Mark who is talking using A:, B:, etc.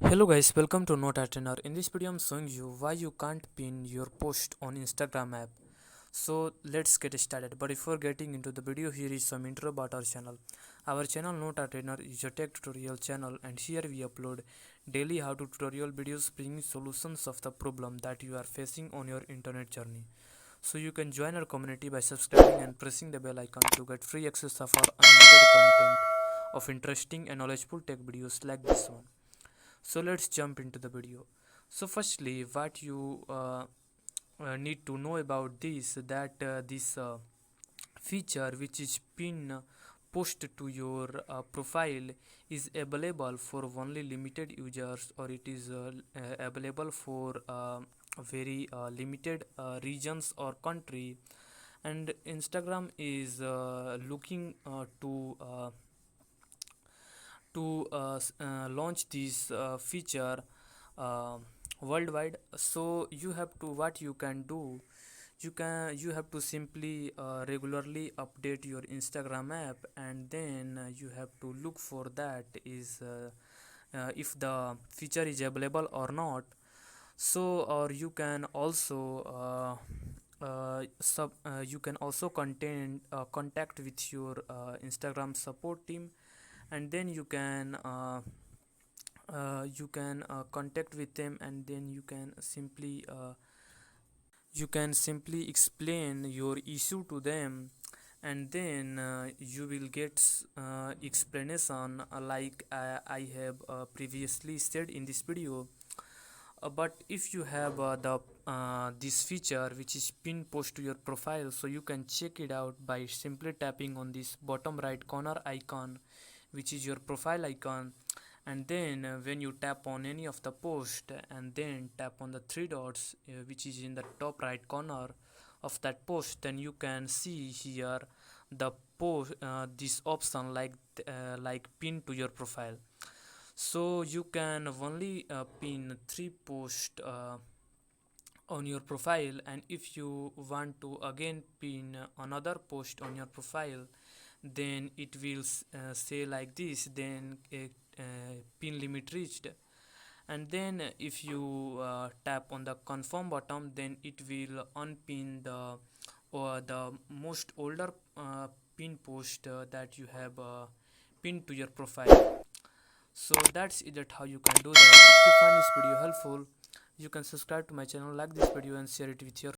A: Hello guys, welcome to Noteartener. In this video I'm showing you why you can't pin your post on Instagram app. So let's get started. But before getting into the video, here is some intro about our channel. Our channel Noteartener is a tech tutorial channel, and here we upload daily how-to tutorial videos bringing solutions of the problem that you are facing on your internet journey. So you can join our community by subscribing and pressing the bell icon to get free access of our unlimited content of interesting and knowledgeable tech videos like this one. So let's jump into the video. So firstly, what you need to know about this feature, which is pin post to your profile, is available for only limited users, or it is available for very limited regions or country. And Instagram is looking to launch this feature uh, worldwide. So you have to, what you can do, you have to simply regularly update your Instagram app, and then you have to look for that is if the feature is available or not. So or you can also you can also contact with your Instagram support team, and then you can contact with them, and then you can simply explain your issue to them, and then you will get explanation like I have previously said in this video. But if you have the this feature which is pin post to your profile, so you can check it out by simply tapping on this bottom right corner icon, which is your profile icon. And then when you tap on any of the post and then tap on the three dots which is in the top right corner of that post, then you can see here the post this option like pin to your profile. So you can only pin three posts on your profile, and if you want to again pin another post on your profile, then it will say like this, then pin limit reached. And then if you tap on the confirm button, then it will unpin the most older pin post that you have pinned to your profile. So that's it, that how you can do that. If you find this video helpful, you can subscribe to my channel, like this video, and share it with your